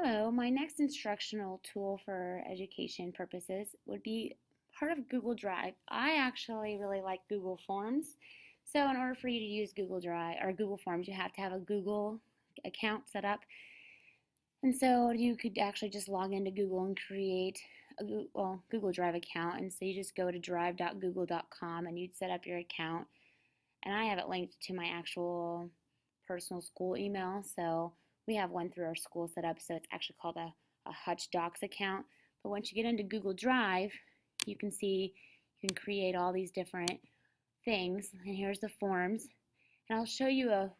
Hello, my next instructional tool for education purposes would be part of Google Drive. I actually really like Google Forms. So in order for you to use Google Drive or Google Forms, you have to have a Google account set up. And so you could actually just log into Google and create a Google Drive account. And so you just go to drive.google.com and you'd set up your account. And I have it linked to my actual personal school email. So we have one through our school set up, so it's actually called a Hutch Docs account. But once you get into Google Drive, you can see you can create all these different things. And here's the forms. And I'll show you a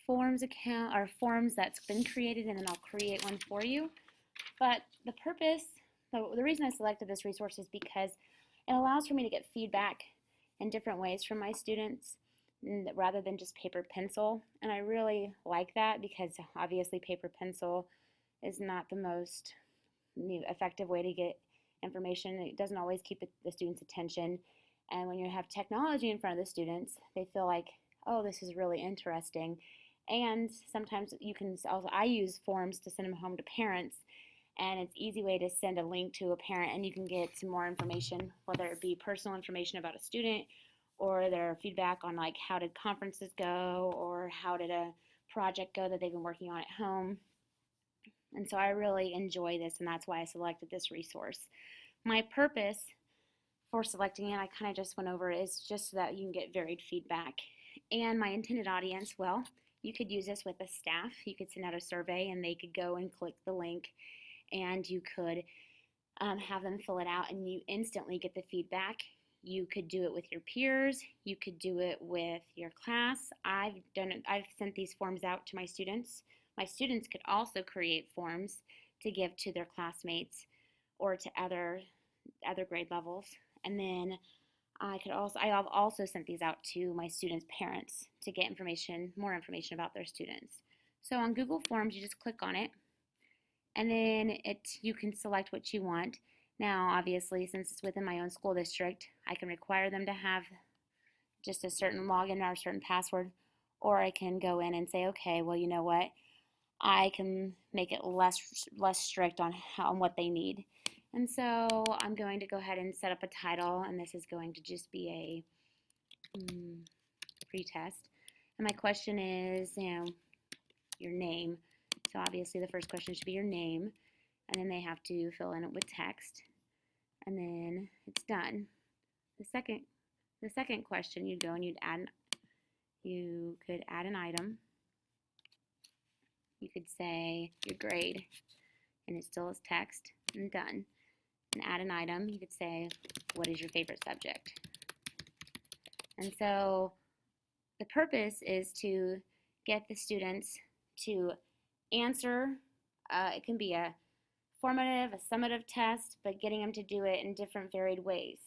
forms account or forms that's been created, and then I'll create one for you. But the purpose, the reason I selected this resource is because it allows for me to get feedback in different ways from my students rather than just paper pencil. And I really like that because obviously paper pencil is not the most effective way to get information. It doesn't always keep the students' attention. And when you have technology in front of the students, they feel like, oh, this is really interesting. And sometimes you can also, I use forms to send them home to parents, and it's an easy way to send a link to a parent and you can get some more information, whether it be personal information about a student or their feedback on like how did conferences go or how did a project go that they've been working on at home. And so I really enjoy this, and that's why I selected this resource. My purpose for selecting it, I kind of just went over, is just so that you can get varied feedback. And my intended audience, well, you could use this with a staff. You could send out a survey and they could go and click the link, and you could have them fill it out and you instantly get the feedback. You could do it with your peers. You could do it with your class. I've sent these forms out to my students. My students could also create forms to give to their classmates or to other grade levels. And then I have also sent these out to my students' parents to get more information about their students. So on Google Forms, you just click on it, and then you can select what you want. Now, obviously, since it's within my own school district, I can require them to have just a certain login or a certain password, or I can go in and say, okay, well, you know what? I can make it less strict on what they need. And so I'm going to go ahead and set up a title, and this is going to just be a pretest. And my question is, your name. So obviously the first question should be your name, and then they have to fill in it with text, and then it's done. The second question, you'd go and you could add an item. You could say your grade, and it still is text, and done. And add an item, you could say, what is your favorite subject? And so the purpose is to get the students to answer. It can be a formative, a summative test, but getting them to do it in different varied ways.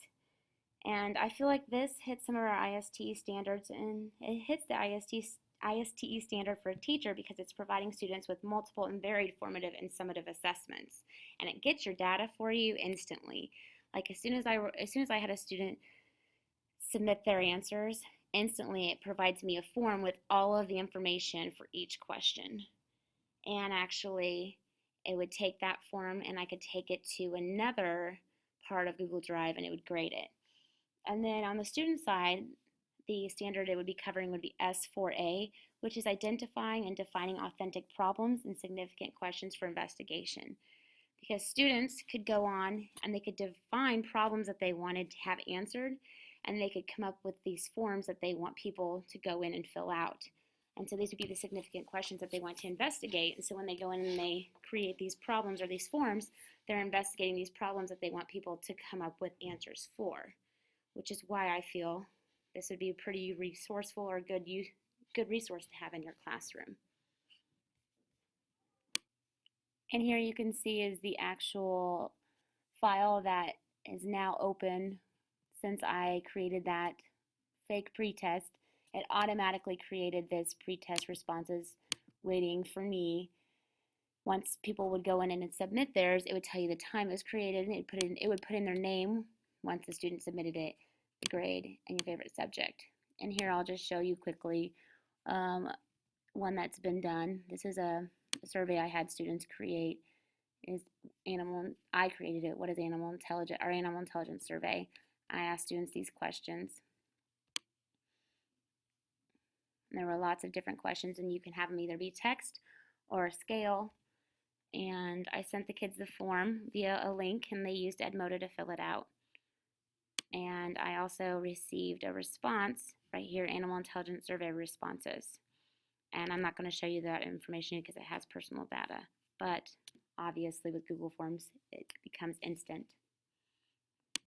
And I feel like this hits some of our ISTE standards, and it hits the ISTE standard for a teacher because it's providing students with multiple and varied formative and summative assessments, and it gets your data for you instantly. Like as soon as I had a student submit their answers, instantly it provides me a form with all of the information for each question. And actually, it would take that form and I could take it to another part of Google Drive and it would grade it. And then on the student side, the standard it would be covering would be S4A, which is identifying and defining authentic problems and significant questions for investigation. Because students could go on and they could define problems that they wanted to have answered, and they could come up with these forms that they want people to go in and fill out. And so these would be the significant questions that they want to investigate. And so when they go in and they create these problems or these forms, they're investigating these problems that they want people to come up with answers for, which is why I feel this would be a pretty resourceful or good resource to have in your classroom. And here you can see is the actual file that is now open. Since I created that fake pretest, it automatically created this pretest responses waiting for me. Once people would go in and submit theirs, it would tell you the time it was created, and it would put in their name once the student submitted it, the grade, and your favorite subject. And here I'll just show you quickly one that's been done. This is a survey I had students create is I created it. What is our animal intelligence survey? I asked students these questions. And there were lots of different questions, and you can have them either be text or a scale. And I sent the kids the form via a link, and they used Edmodo to fill it out. And I also received a response right here, Animal Intelligence Survey responses. And I'm not going to show you that information because it has personal data. But obviously with Google Forms, it becomes instant.